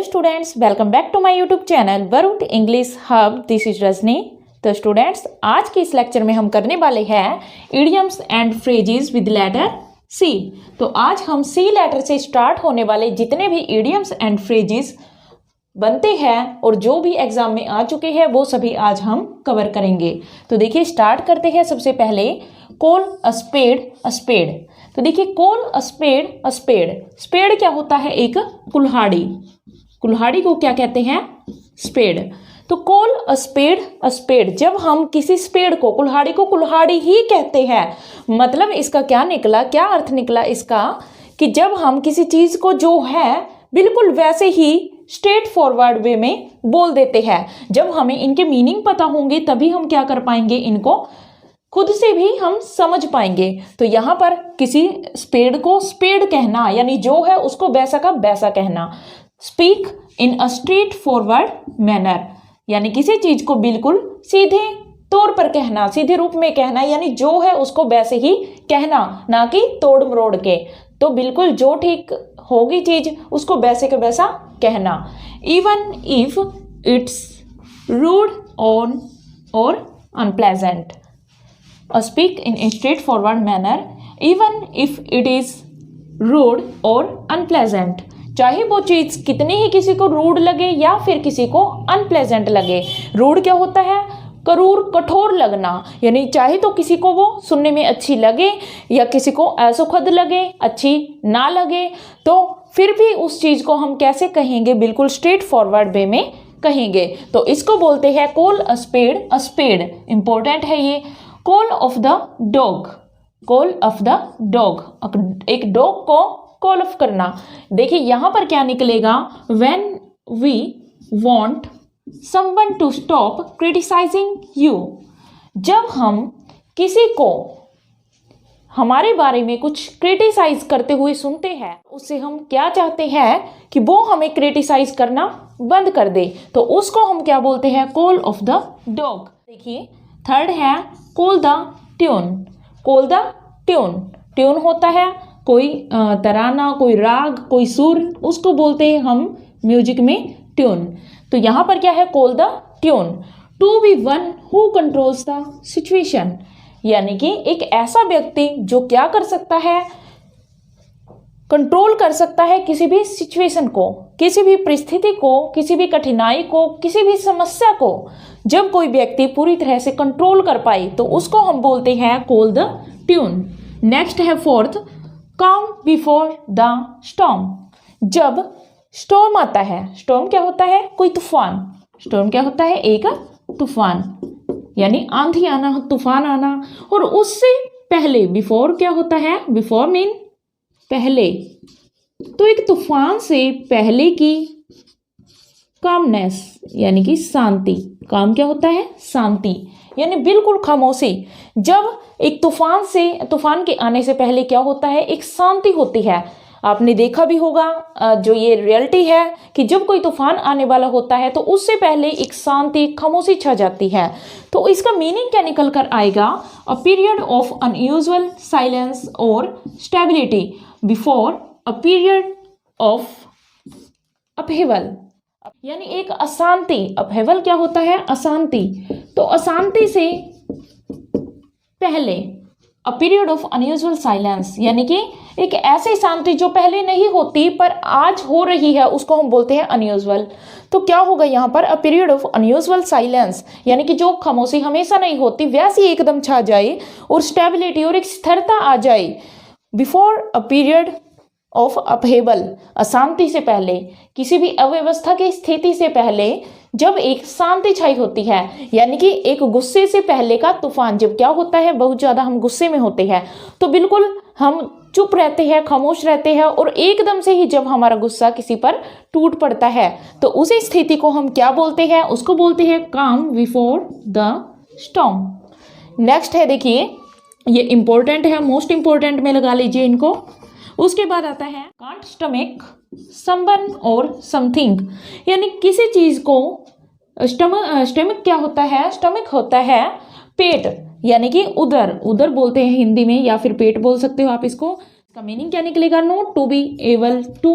Students, welcome back to my YouTube channel Varun English Hub. This is Rajni. तो students, आज के इस लेक्चर में हम करने वाले हैं idioms and phrases with letter C. तो आज हम सी लेटर से स्टार्ट होने वाले जितने भी इडियम्स एंड फ्रेजेस बनते हैं और जो भी एग्जाम में आ चुके हैं वो सभी आज हम कवर करेंगे। तो देखिए, स्टार्ट करते हैं। सबसे पहले call a spade a spade. तो देखिए, call a spade a spade. Spade क्या होता है? एक कुल्हाड़ी। कुल्हाड़ी को क्या कहते हैं? स्पेड। तो call a spade a spade, जब हम किसी स्पेड को, कुल्हाड़ी को कुल्हाड़ी ही कहते हैं, मतलब इसका क्या निकला, क्या अर्थ निकला इसका, कि जब हम किसी चीज को जो है बिल्कुल वैसे ही स्ट्रेट फॉरवर्ड वे में बोल देते हैं। जब हमें इनके मीनिंग पता होंगे तभी हम क्या कर पाएंगे, इनको खुद से भी हम समझ पाएंगे। तो यहाँ पर किसी स्पेड को स्पेड कहना यानी जो है उसको वैसा का वैसा कहना। Speak in a straight forward manner, यानी किसी चीज को बिल्कुल सीधे तौर पर कहना, सीधे रूप में कहना, यानी जो है उसको वैसे ही कहना, ना कि तोड़ मरोड़ के। तो बिल्कुल जो ठीक होगी चीज उसको वैसे का वैसा कहना। Even if it's rude on और unpleasant. Speak in a straightforward manner even if it is rude और अनप्लेजेंट। चाहे वो चीज कितनी ही किसी को रूड लगे या फिर किसी को अनप्लेजेंट लगे। रूड क्या होता है? करूर, कठोर लगना, यानी चाहे तो किसी को वो सुनने में अच्छी लगे या किसी को असुखद लगे, अच्छी ना लगे, तो फिर भी उस चीज को हम कैसे कहेंगे? बिल्कुल स्ट्रेट फॉरवर्ड वे में कहेंगे। तो इसको बोलते हैं call a spade a spade. Important है ये। Call off the dog. Call off the dog, एक डॉग को कॉल ऑफ करना। देखिए यहां पर क्या निकलेगा, when we want someone to stop criticising you. जब हम किसी को हमारे बारे में कुछ क्रिटिसाइज करते हुए सुनते हैं, उससे हम क्या चाहते हैं कि वो हमें क्रिटिसाइज करना बंद कर दे, तो उसको हम क्या बोलते हैं? Call off the dog. देखिए थर्ड है call the tune. Call the tune. Tune होता है कोई तराना, कोई राग, कोई सुर, उसको बोलते हैं हम म्यूजिक में ट्यून। तो यहां पर क्या है? Call the tune. To be one who controls the situation, यानी कि एक ऐसा व्यक्ति जो क्या कर सकता है? कंट्रोल कर सकता है किसी भी सिचुएशन को, किसी भी परिस्थिति को, किसी भी कठिनाई को, किसी भी समस्या को। जब कोई व्यक्ति पूरी तरह से कंट्रोल कर पाए तो उसको हम बोलते हैं कॉल द ट्यून। नेक्स्ट है फोर्थ, काम बिफोर द स्टॉर्म। जब स्टॉर्म आता है, स्टॉर्म क्या होता है? कोई तूफान। स्टॉर्म क्या होता है? एक तूफान, यानी आंधी आना, तूफान आना। और उससे पहले बिफोर क्या होता है? बिफोर मीन पहले। तो एक तूफान से पहले की कामनेस, यानी कि शांति। काम क्या होता है? शांति, यानी बिल्कुल खामोशी। जब एक तूफान के आने से पहले क्या होता है? एक शांति होती है। आपने देखा भी होगा, जो ये रियलिटी है कि जब कोई तूफान आने वाला होता है तो उससे पहले एक शांति, खामोशी छा जाती है। तो इसका मीनिंग क्या निकल कर आएगा? A period of unusual silence और stability before a period of upheaval, यानी एक अशांति। अपहेवल क्या होता है? अशांति। तो अशांति से पहले, अ पीरियड ऑफ अनयूजुअल साइलेंस, यानी कि एक ऐसी शांति जो पहले नहीं होती पर आज हो रही है, उसको हम बोलते हैं अनयूजुअल। तो क्या होगा यहाँ पर? अ पीरियड ऑफ अनयूजुअल साइलेंस, यानी कि जो खामोशी हमेशा नहीं होती वैसी एकदम छा जाए, और स्टेबिलिटी और एक स्थिरता आ जाए। बिफोर अ पीरियड ऑफ अपहेबल, अशांति से पहले, किसी भी अव्यवस्था की स्थिति से पहले जब एक शांति छाई होती है, यानी कि एक गुस्से से पहले का तूफान। जब क्या होता है? बहुत ज्यादा हम गुस्से में होते हैं तो बिल्कुल हम चुप रहते हैं, खामोश रहते हैं, और एकदम से ही जब हमारा गुस्सा किसी पर टूट पड़ता है तो उसी स्थिति को हम क्या बोलते हैं? उसको बोलते हैं काम बिफोर द स्टॉर्म। नेक्स्ट है, देखिए ये इंपॉर्टेंट है, मोस्ट इंपॉर्टेंट में लगा लीजिए इनको। उसके बाद आता है कांट स्टमक समवन और समथिंग, यानी किसी चीज को स्टमक क्या होता है? स्टमक होता है पेट, यानी कि उदर। उदर बोलते हैं हिंदी में, या फिर पेट बोल सकते हो आप इसको। इसका मीनिंग क्या निकलेगा? Not to be able to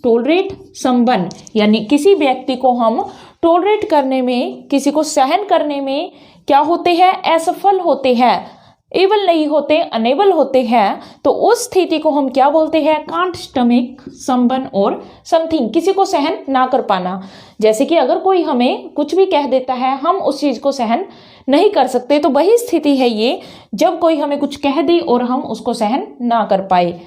tolerate someone, यानी किसी व्यक्ति को हम टॉलरेट करने में, किसी को सहन करने में क्या होते हैं, असफल होते हैं, एबल नहीं होते, अनेबल होते हैं। तो उस स्थिति को हम क्या बोलते हैं, कांट स्टमिक समवन और समथिंग, किसी को सहन ना कर पाना। जैसे कि अगर कोई हमें कुछ भी कह देता है, हम उस चीज को सहन नहीं कर सकते, तो वही स्थिति है ये, जब कोई हमें कुछ कह दे और हम उसको सहन ना कर पाए।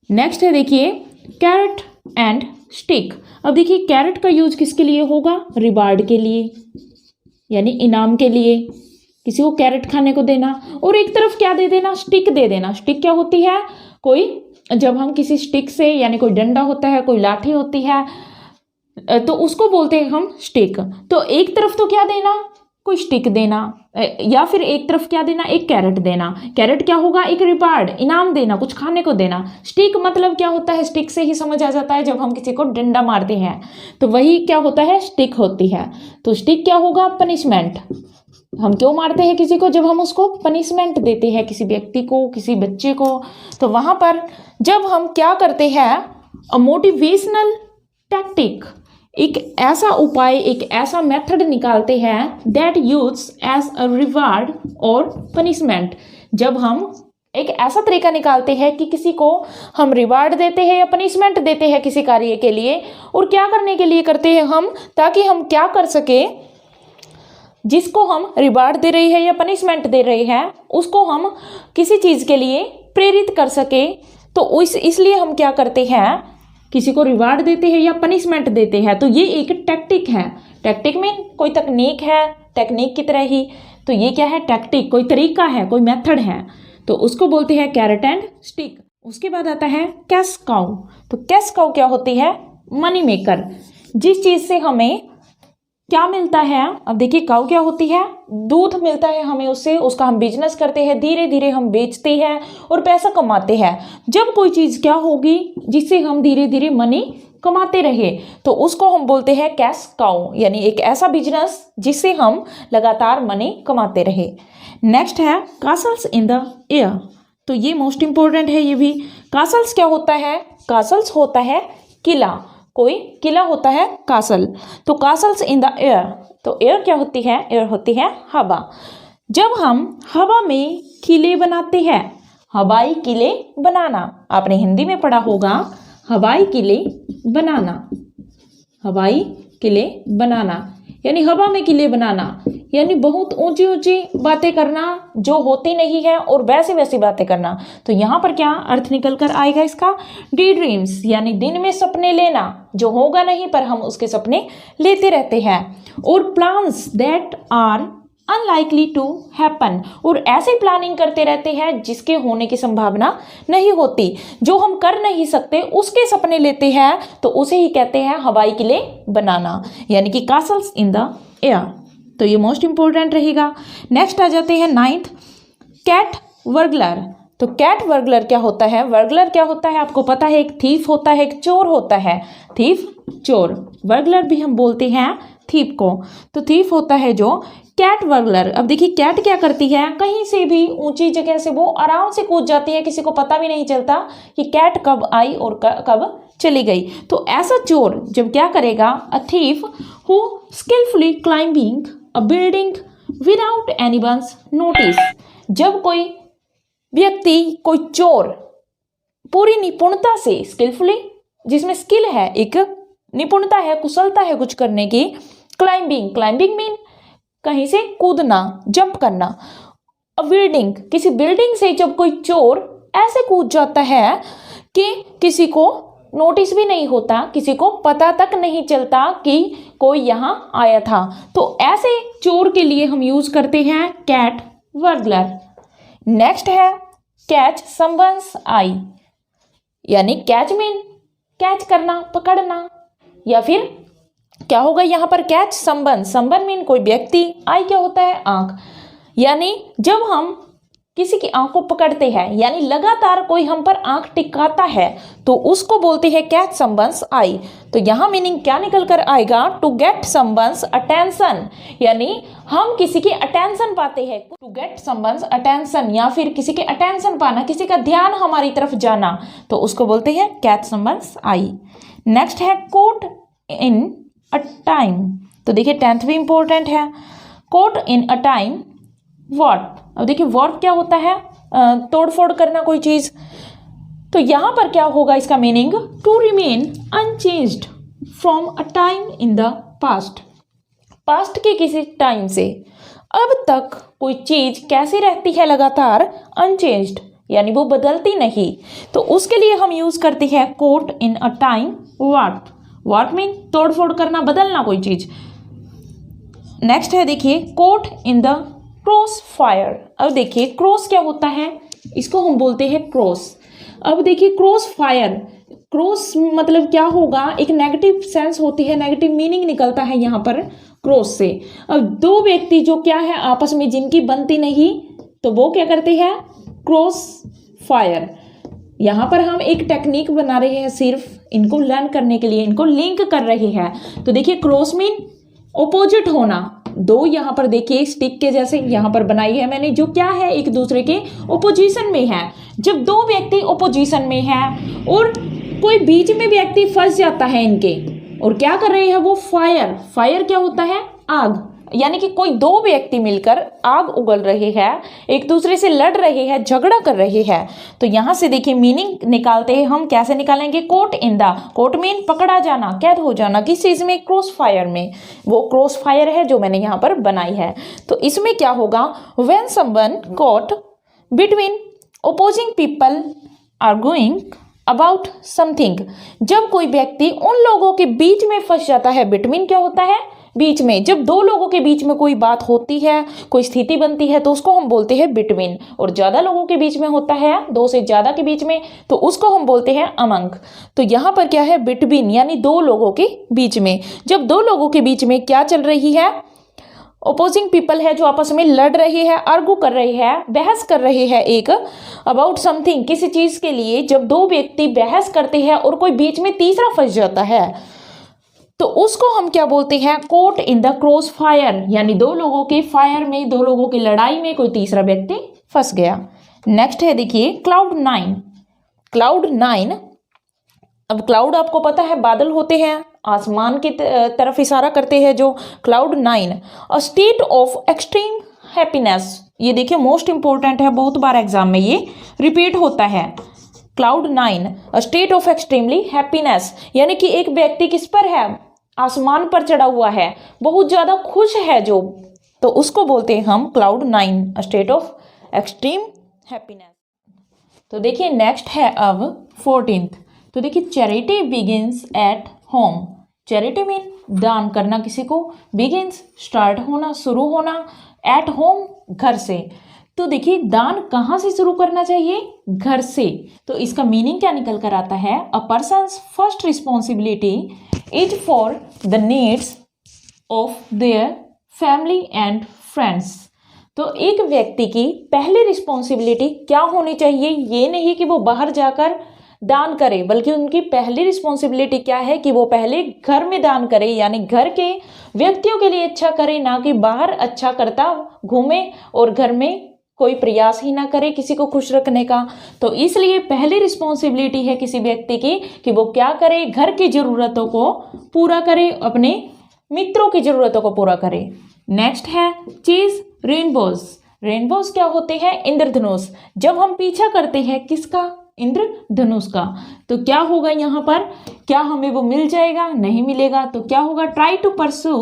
नेक्स्ट है देखिए कैरेट एंड स्टिक। अब देखिए कैरेट का यूज किसके लिए होगा, रिवार्ड के लिए, यानी इनाम के लिए, किसी को कैरेट खाने को देना। और एक तरफ क्या दे देना, स्टिक दे देना। स्टिक क्या होती है, कोई, जब हम किसी स्टिक से, यानी कोई डंडा होता है, कोई लाठी होती है, तो उसको बोलते हैं हम स्टिक। तो एक तरफ तो क्या देना, कोई स्टिक देना, या फिर एक तरफ क्या देना, एक कैरेट देना। कैरेट क्या होगा, एक रिवार्ड, इनाम देना, कुछ खाने को देना। स्टिक मतलब क्या होता है, स्टिक से ही समझ आ जाता है, जब हम किसी को डंडा मारते हैं तो वही क्या होता है, स्टिक होती है। तो स्टिक क्या होगा, पनिशमेंट। हम क्यों मारते हैं किसी को, जब हम उसको पनिशमेंट देते हैं, किसी व्यक्ति को, किसी बच्चे को। तो वहां पर जब हम क्या करते हैं, अ मोटिवेशनल टैक्टिक, एक ऐसा उपाय, एक ऐसा मेथड निकालते हैं, that use as a reward और पनिशमेंट। जब हम एक ऐसा तरीका निकालते हैं कि किसी को हम रिवार्ड देते हैं या पनिशमेंट देते हैं किसी कार्य के लिए, और क्या करने के लिए करते हैं हम, ताकि हम क्या कर सके, जिसको हम रिवार्ड दे रहे हैं या पनिशमेंट दे रहे हैं, उसको हम किसी चीज के लिए प्रेरित कर सके। तो इसलिए हम क्या करते हैं, किसी को रिवार्ड देते हैं या पनिशमेंट देते हैं। तो ये एक टैक्टिक है। टैक्टिक में कोई तकनीक है, टेक्निक की तरह ही। तो ये क्या है, टैक्टिक, कोई तरीका है, कोई मेथड है। तो उसको बोलते हैं कैरेट एंड स्टिक। उसके बाद आता है कैश काउ। तो कैश काउ क्या होती है, मनी मेकर, जिस चीज से हमें क्या मिलता है। अब देखिए काउ क्या होती है, दूध मिलता है हमें उससे, उसका हम बिजनेस करते हैं, धीरे धीरे हम बेचते हैं और पैसा कमाते हैं। जब कोई चीज क्या होगी जिससे हम धीरे धीरे मनी कमाते रहे, तो उसको हम बोलते हैं कैश काउ, यानी एक ऐसा बिजनेस जिससे हम लगातार मनी कमाते रहे। नेक्स्ट है कासल्स इन द एयर। तो ये मोस्ट इंपॉर्टेंट है ये भी। कासल्स क्या होता है, कासल्स होता है किला, कोई किला होता है कासल। तो कासल्स इन द एयर, तो एयर क्या होती है, एयर होती है हवा। जब हम हवा में किले बनाते हैं, हवाई किले बनाना, आपने हिंदी में पढ़ा होगा, हवाई किले बनाना, हवाई किले बनाना, यानी हवा में किले बनाना, यानी बहुत ऊंची ऊंची बातें करना जो होती नहीं है और वैसी वैसी बातें करना। तो यहाँ पर क्या अर्थ निकल कर आएगा इसका, डी ड्रीम्स, यानी दिन में सपने लेना, जो होगा नहीं पर हम उसके सपने लेते रहते हैं। और plans that are unlikely to happen, और ऐसे प्लानिंग करते रहते हैं जिसके होने की संभावना नहीं होती, जो हम कर नहीं सकते उसके सपने लेते हैं, तो उसे ही कहते हैं हवाई किले बनाना, यानी कि कासल्स इन द एयर। तो ये मोस्ट इंपॉर्टेंट रहेगा। नेक्स्ट आ जाते हैं नाइन्थ, कैट वर्गलर। तो कैट वर्गलर क्या होता है, वर्गलर क्या होता है आपको पता है, एक थीफ होता है, एक चोर होता है, थीफ चोर, वर्गलर भी हम बोलते हैं थीफ को। तो थीफ होता है जो कैट वर्गलर। अब देखिए कैट क्या करती है, कहीं से भी ऊंची जगह से वो आराम से कूद जाती है, किसी को पता भी नहीं चलता कि कैट कब आई और कब चली गई। तो ऐसा चोर जब क्या करेगा, a thief who skilfully climbing a building without anyone's notice, जब कोई व्यक्ति, कोई चोर पूरी निपुणता से, स्किलफुली जिसमें स्किल है, एक निपुणता है, कुशलता है कुछ करने की, क्लाइंबिंग, क्लाइंबिंग मीन कहीं से कूदना, जंप करना, अ बिल्डिंग, किसी बिल्डिंग से जब कोई चोर ऐसे कूद जाता है कि किसी को नोटिस भी नहीं होता, किसी को पता तक नहीं चलता कि कोई यहाँ आया था, तो ऐसे चोर के लिए हम यूज करते हैं कैट वर्गलर। नेक्स्ट है कैच समवन्स आई, यानी कैच मीन कैच करना, पकड़ना, या फिर क्या होगा यहाँ पर कैच समवन, समवन मीन कोई व्यक्ति, आई क्या होता है आंख, यानी जब हम किसी की आंख को पकड़ते हैं, यानी लगातार कोई हम पर आंख टिकाता है, तो उसको बोलते हैं कैच समवन्स आई। तो यहाँ मीनिंग क्या निकल कर आएगा, टू गेट समवन्स अटेंशन, यानी हम किसी की अटेंशन पाते हैं, टू गेट समवन्स अटेंशन, या फिर किसी के अटेंशन पाना, किसी का ध्यान हमारी तरफ जाना, तो उसको बोलते हैं कैच समवन्स आई। नेक्स्ट है कोट इन अ टाइम। तो देखिए 10th भी इंपॉर्टेंट है। कोट इन अ टाइम व्हाट। अब देखिए व्हाट क्या होता है, तोड़फोड़ करना कोई चीज। तो यहां पर क्या होगा इसका meaning, to remain unchanged from a time in the past. Past के किसी टाइम से अब तक कोई चीज कैसी रहती है, लगातार अनचेंज्ड, यानी वो बदलती नहीं। तो उसके लिए हम यूज करते हैं कोट इन अ टाइम व्हाट। व्हाट मीन तोड़फोड़ करना, बदलना कोई चीज। नेक्स्ट है देखिए caught in the crossfire. अब देखिए क्रॉस क्या होता है, इसको हम बोलते हैं क्रॉस। अब देखिए क्रॉस फायर, क्रॉस मतलब क्या होगा, एक नेगेटिव सेंस होती है, नेगेटिव मीनिंग निकलता है यहाँ पर क्रॉस से। अब दो व्यक्ति जो क्या है आपस में जिनकी बनती नहीं, तो वो क्या करते हैं, क्रॉस फायर। यहाँ पर हम एक टेक्निक बना रहे हैं सिर्फ इनको लर्न करने के लिए, इनको लिंक कर रहे हैं। तो देखिए क्रॉस मीन ओपोजिट होना। दो यहाँ पर देखिए स्टिक के जैसे यहाँ पर बनाई है मैंने, जो क्या है एक दूसरे के ओपोजिशन में है। जब दो व्यक्ति ओपोजिशन में है और कोई बीच में व्यक्ति फंस जाता है इनके, और क्या कर रहे हैं वो, फायर। फायर क्या होता है, आग, यानी कि कोई दो व्यक्ति मिलकर आग उगल रहे हैं, एक दूसरे से लड़ रहे हैं, झगड़ा कर रहे हैं। तो यहां से देखिए मीनिंग निकालते हैं हम, कैसे निकालेंगे, caught in the. Caught mean पकड़ा जाना, कैद हो जाना, किस चीज में, क्रॉस फायर में। वो क्रॉस फायर है जो मैंने यहाँ पर बनाई है। तो इसमें क्या होगा, when someone caught between opposing people arguing about something. जब कोई व्यक्ति उन लोगों के बीच में फंस जाता है, बिटवीन क्या होता है, बीच में। जब दो लोगों के बीच में कोई बात होती है, कोई स्थिति बनती है, तो उसको हम बोलते हैं बिटवीन। और ज्यादा लोगों के बीच में होता है, दो से ज्यादा के बीच में, तो उसको हम बोलते हैं अमंग। तो यहाँ पर क्या है, बिटवीन, यानी दो लोगों के बीच में। जब दो लोगों के बीच में क्या चल रही है, ओपोजिंग पीपल है जो आपस में लड़ रहे हैं, आर्गू कर रहे हैं, बहस कर रहे हैं एक अबाउट समथिंग, किसी चीज के लिए। जब दो व्यक्ति बहस करते हैं और कोई बीच में तीसरा फंस जाता है, तो उसको हम क्या बोलते हैं, caught in the crossfire, यानी दो लोगों के फायर में, दो लोगों की लड़ाई में कोई तीसरा व्यक्ति फंस गया। नेक्स्ट है देखिए क्लाउड नाइन। क्लाउड नाइन, अब क्लाउड आपको पता है बादल होते हैं, आसमान की तरफ इशारा करते हैं जो। Cloud nine, a state of extreme happiness. ये देखिए मोस्ट इंपॉर्टेंट है, बहुत बार एग्जाम में ये रिपीट होता है। Cloud nine, a state of extremely happiness, यानी कि एक व्यक्ति किस पर है, आसमान पर चढ़ा हुआ है, बहुत ज्यादा खुश है जो, तो उसको बोलते हैं हम cloud nine, a state of extreme happiness. तो देखिए नेक्स्ट है अब 14th। तो देखिए charity begins at home. Charity mean दान करना किसी को, बिगिंस स्टार्ट होना, शुरू होना, एट होम घर से। तो देखिए दान कहाँ से शुरू करना चाहिए, घर से। तो इसका मीनिंग क्या निकल कर आता है, a person's first responsibility is for the needs of their family and friends. तो एक व्यक्ति की पहली रिस्पॉन्सिबिलिटी क्या होनी चाहिए, ये नहीं कि वो बाहर जाकर दान करे, बल्कि उनकी पहली रिस्पॉन्सिबिलिटी क्या है कि वो पहले घर में दान करे, यानी घर के व्यक्तियों के लिए अच्छा करे, ना कि बाहर अच्छा करता घूमे और घर में कोई प्रयास ही ना करे किसी को खुश रखने का। तो इसलिए पहली रिस्पॉन्सिबिलिटी है किसी व्यक्ति की कि वो क्या करे, घर की जरूरतों को पूरा करे, अपने मित्रों की जरूरतों को पूरा करे। नेक्स्ट है चीज रेनबोज। रेनबोज क्या होते हैं, इंद्रधनुष। जब हम पीछा करते हैं किसका, इंद्रधनुष का, तो क्या होगा यहाँ पर, क्या हमें वो मिल जाएगा, नहीं मिलेगा। तो क्या होगा, try to pursue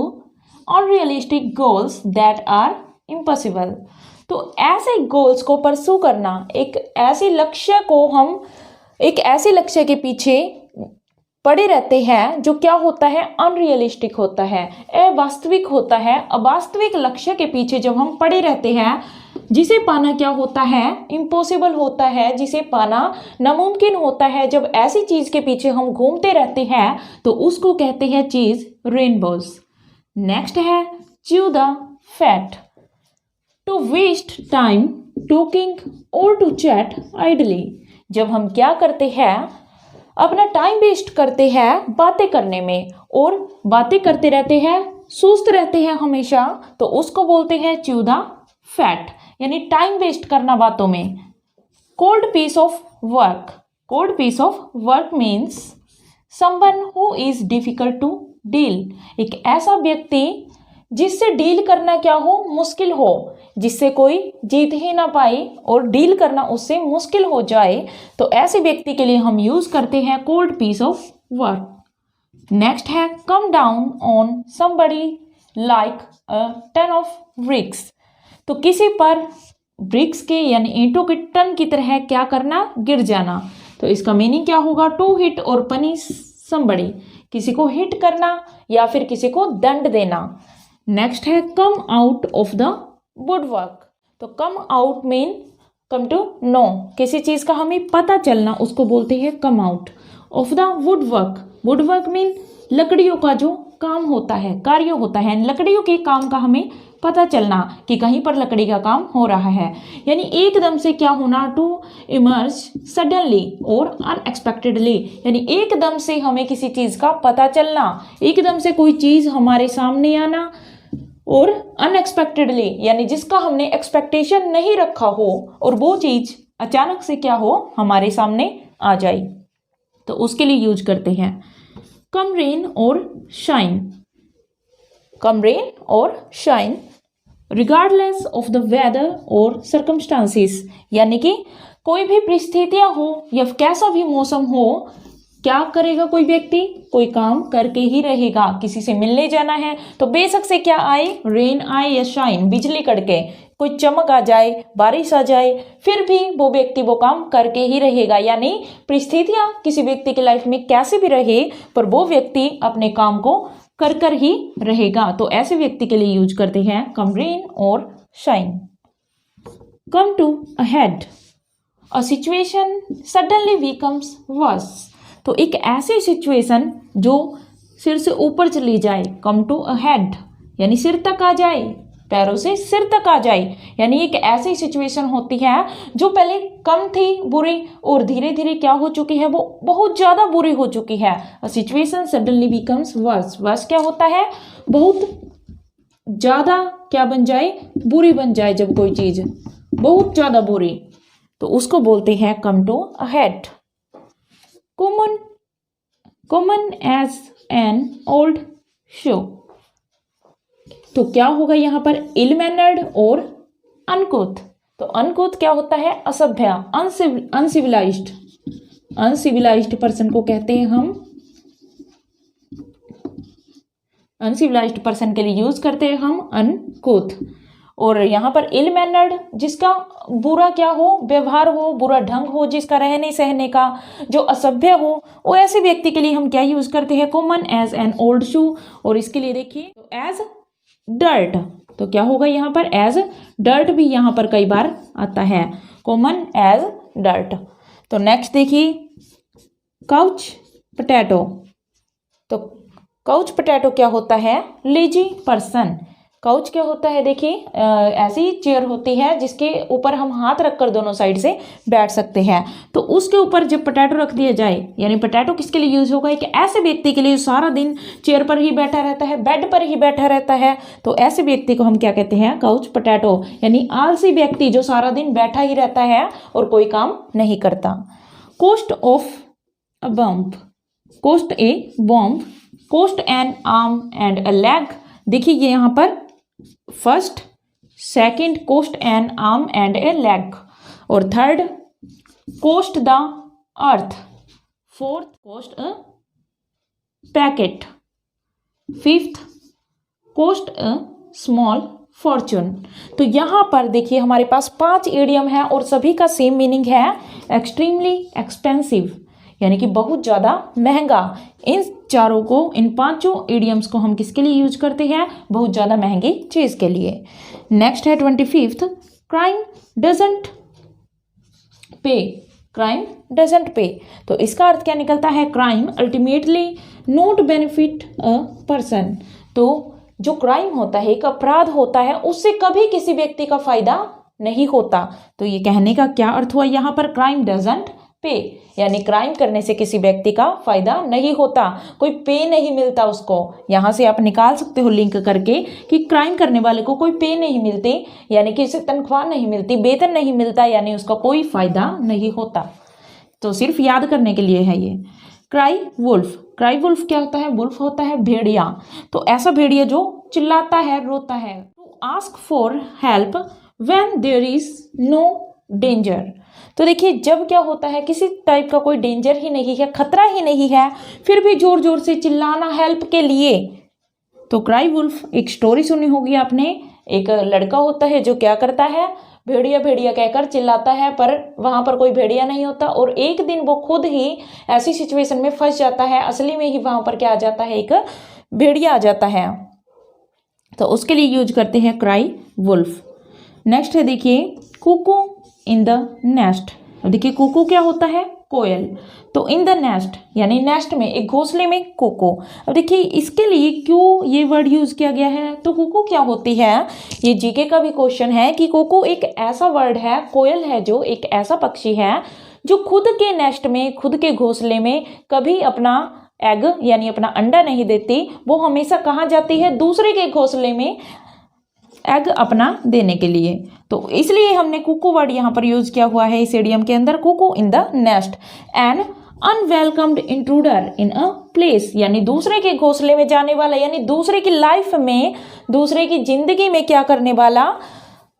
unrealistic goals that are impossible. तो ऐसे गोल्स को परस्यू करना, एक ऐसे लक्ष्य को हम एक ऐसे लक्ष्य के पीछे पड़े रहते हैं जो क्या होता है, अनरियलिस्टिक होता है, अवास्तविक होता है। अवास्तविक लक्ष्य के पीछे जब हम पड़े रहते हैं, जिसे पाना क्या होता है, इम्पॉसिबल होता है, जिसे पाना नामुमकिन होता है। जब ऐसी चीज के पीछे हम घूमते रहते हैं तो उसको कहते हैं चीज रेनबोज। नेक्स्ट है chew the fat. To waste time talking और टू चैट आइडली। जब हम क्या करते हैं, अपना टाइम वेस्ट करते हैं बातें करने में, और बातें करते रहते हैं सुस्त रहते हैं हमेशा तो उसको बोलते हैं च्यू द फैट, यानी टाइम वेस्ट करना बातों में। Cold piece of work, cold piece of work means someone who is difficult to deal, एक ऐसा व्यक्ति जिससे डील करना क्या हो, मुश्किल हो, जिससे कोई जीत ही ना पाए और डील करना उससे मुश्किल हो जाए, तो ऐसे व्यक्ति के लिए हम यूज करते हैं cold piece of work. Next है come down on somebody like a ton of bricks, तो किसी पर ब्रिक्स के यानी ईंटों के टन की तरह क्या करना, गिर जाना। तो इसका मीनिंग क्या होगा, टू हिट और पनिश समबडी, किसी को हिट करना या फिर किसी को दंड देना। नेक्स्ट है come out of the woodwork, तो come out mean come to know, किसी चीज का हमें पता चलना उसको बोलते हैं come out of the woodwork. Woodwork mean लकड़ियों का जो काम होता है, कार्य होता है, लकड़ियों के काम का हमें पता चलना कि कहीं पर लकड़ी का काम हो रहा है, यानी एकदम से क्या होना, टू इमर्ज सडनली और अनएक्सपेक्टेडली, यानी एकदम से हमें किसी चीज का पता चलना, एकदम से कोई चीज हमारे सामने आना, और अनएक्सपेक्टेडली यानी जिसका हमने एक्सपेक्टेशन नहीं रखा हो और वो चीज अचानक से क्या हो, हमारे सामने आ जाए, तो उसके लिए यूज करते हैं कम रेन और शाइन। कम रेन और shine regardless of the weather और सर्कमस्टांसिस, यानी कि कोई भी परिस्थितियां हो या कैसा भी मौसम हो, क्या करेगा कोई व्यक्ति, कोई काम करके ही रहेगा। किसी से मिलने जाना है तो बेशक से क्या आए, रेन आए या शाइन, बिजली कड़के, कोई चमक आ जाए, बारिश आ जाए, फिर भी वो व्यक्ति वो काम करके ही रहेगा, यानी परिस्थितियां किसी व्यक्ति की लाइफ में कैसे भी रहे पर वो व्यक्ति अपने काम को कर ही रहेगा, तो ऐसे व्यक्ति के लिए यूज करते हैं कम रेन और shine. Come to a head, a situation suddenly becomes worse, तो एक ऐसी सिचुएशन जो सिर से ऊपर चली जाए, कम टू अहेड यानी सिर तक आ जाए, पैरों से सिर तक आ जाए, यानी एक ऐसी सिचुएशन होती है जो पहले कम थी बुरी और धीरे धीरे क्या हो चुकी है, वो बहुत ज्यादा बुरी हो चुकी है। A situation suddenly becomes worse, worse क्या होता है, बहुत ज्यादा क्या बन जाए, बुरी बन जाए, जब कोई चीज बहुत ज्यादा बुरी, तो उसको बोलते हैं come to a head. Common as an old shoe, तो क्या होगा यहाँ पर, इल मैनर्ड और अनकुथ, तो अनकुथ क्या होता है, असभ्य, अनसिविलाइज्ड, अनसिविलाइज्ड पर्सन को कहते हैं हम, अनसिविलाइज्ड पर्सन के लिए यूज करते हैं हम अनकुथ। और यहाँ पर इल मैनर्ड जिसका बुरा क्या हो, व्यवहार हो, बुरा ढंग हो, जिसका रहने सहने का जो असभ्य हो, वो ऐसे व्यक्ति के लिए हम क्या यूज करते हैं, कॉमन एज एन ओल्ड शू। और इसके लिए देखिए तो एज डर्ट, तो क्या होगा यहाँ पर, एज डर्ट भी यहाँ पर कई बार आता है, कॉमन एज डर्ट। तो नेक्स्ट देखिए काउच पोटैटो, तो काउच पोटैटो क्या होता है, लेजी पर्सन। काउच क्या होता है, देखिए ऐसी चेयर होती है जिसके ऊपर हम हाथ रखकर दोनों साइड से बैठ सकते हैं, तो उसके ऊपर जब पोटैटो रख दिया जाए, यानी पोटैटो किसके लिए यूज होगा, एक ऐसे व्यक्ति के लिए सारा दिन चेयर पर ही बैठा रहता है, बेड पर ही बैठा रहता है, तो ऐसे व्यक्ति को हम क्या कहते हैं, काउच पोटैटो, यानी आलसी व्यक्ति जो सारा दिन बैठा ही रहता है और कोई काम नहीं करता। Cost of a bump, cost a bomb, cost an arm and a leg, देखिए ये यहाँ पर first, second cost an arm and a leg, और third cost the earth, fourth cost a packet, fifth cost a small fortune. तो यहाँ पर देखिए हमारे पास 5 इडियम है और सभी का सेम मीनिंग है, एक्सट्रीमली एक्सपेंसिव यानी कि बहुत ज़्यादा महंगा। इन चारों को, इन 5 इडियम्स को हम किसके लिए यूज करते हैं, बहुत ज़्यादा महंगी चीज़ के लिए। नेक्स्ट है 25th, क्राइम डजंट पे, क्राइम डजंट पे, तो इसका अर्थ क्या निकलता है, crime ultimately not benefit a person, तो जो क्राइम होता है, एक अपराध होता है, उससे कभी किसी व्यक्ति का फायदा नहीं होता। तो ये कहने का क्या अर्थ हुआ यहाँ पर, क्राइम डजंट पे, यानी क्राइम करने से किसी व्यक्ति का फायदा नहीं होता, कोई पे नहीं मिलता उसको। यहाँ से आप निकाल सकते हो लिंक करके कि क्राइम करने वाले को कोई पे नहीं मिलती, यानी कि उसे तनख्वाह नहीं मिलती, वेतन नहीं मिलता, यानी उसका कोई फायदा नहीं होता। तो सिर्फ याद करने के लिए है ये। क्राई वुल्फ, क्राई वुल्फ क्या होता है? वुल्फ होता है भेड़िया। तो ऐसा भेड़िया जो चिल्लाता है, रोता है। To ask for help when there is no danger. तो देखिए जब क्या होता है, किसी टाइप का कोई डेंजर ही नहीं है, खतरा ही नहीं है, फिर भी जोर जोर से चिल्लाना हेल्प के लिए। तो क्राई वुल्फ एक स्टोरी सुनी होगी आपने। एक लड़का होता है जो क्या करता है, भेड़िया भेड़िया कहकर चिल्लाता है, पर वहां पर कोई भेड़िया नहीं होता, और एक दिन वो खुद ही ऐसी सिचुएशन में फंस जाता है, असली में ही वहां पर क्या आ जाता है, एक भेड़िया आ जाता है। तो उसके लिए यूज करते हैं क्राई वुल्फ। नेक्स्ट है देखिए कुकू इन द नेस्ट। अब देखिए कुकू क्या होता है? कोयल। तो इन द नेस्ट यानी नेस्ट में, एक घोंसले में कुकू। अब देखिए इसके लिए क्यों ये वर्ड यूज किया गया है? तो कुकू क्या होती है, ये जीके का भी क्वेश्चन है कि कुकू एक ऐसा वर्ड है, कोयल है जो एक ऐसा पक्षी है जो खुद के नेस्ट में, खुद के घोंसले में कभी अपना एग यानी अपना अंडा नहीं देती। वो हमेशा कहाँ जाती है? दूसरे के घोंसले में एग अपना देने के लिए। तो इसलिए हमने कुकू वर्ड यहाँ पर यूज किया हुआ है इस इडियम के अंदर, cuckoo in the nest. An unwelcomed intruder in a place, यानी दूसरे के घोंसले में जाने वाला, यानी दूसरे की लाइफ में, दूसरे की जिंदगी में क्या करने वाला?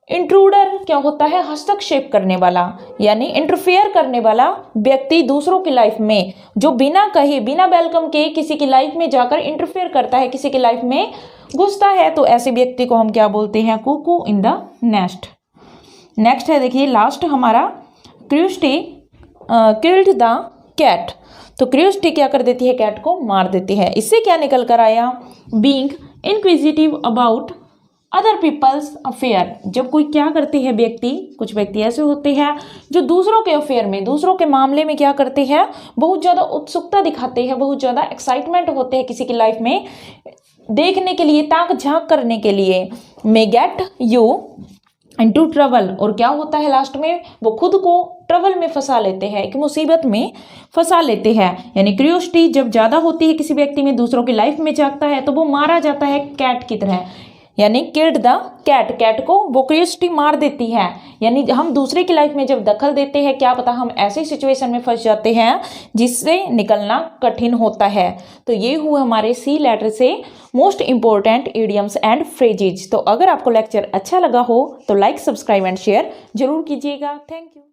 इंट्रूडर क्या होता है? हस्तक्षेप करने वाला, यानी इंटरफेयर करने वाला व्यक्ति दूसरों की लाइफ में, जो बिना कहे, बिना वेलकम के किसी की लाइफ में जाकर इंटरफेयर करता है, किसी की लाइफ में घुसता है, तो ऐसे व्यक्ति को हम क्या बोलते हैं? Cuckoo in the nest. Next है देखिए लास्ट हमारा, क्रियोस्टी किल्ड द कैट। तो क्रियोस्टी क्या कर देती है? कैट को मार देती है। इससे क्या निकल कर आया? Being inquisitive about other people's affair. जब कोई क्या करते हैं व्यक्ति, कुछ व्यक्ति ऐसे होते हैं जो दूसरों के अफेयर में, दूसरों के मामले में क्या करते हैं? बहुत ज़्यादा उत्सुकता दिखाते हैं, बहुत ज़्यादा एक्साइटमेंट होते हैं किसी की लाइफ में देखने के लिए, ताक झांक करने के लिए। मे गेट यू इनटू ट्रबल, और क्या होता है लास्ट में? वो खुद को ट्रबल में फंसा लेते हैं, एक मुसीबत में फंसा लेते हैं। यानी क्रियोसिटी जब ज़्यादा होती है किसी व्यक्ति में, दूसरों की लाइफ में झांकता है, तो वो मारा जाता है कैट की तरह, यानी किल्ड द कैट। कैट को वो क्रियोसिटी मार देती है। यानी हम दूसरे की लाइफ में जब दखल देते हैं, क्या पता हम ऐसी सिचुएशन में फंस जाते हैं जिससे निकलना कठिन होता है। तो ये हुए हमारे सी लेटर से most important idioms and phrases. तो अगर आपको लेक्चर अच्छा लगा हो तो लाइक, सब्सक्राइब एंड शेयर जरूर कीजिएगा। Thank you.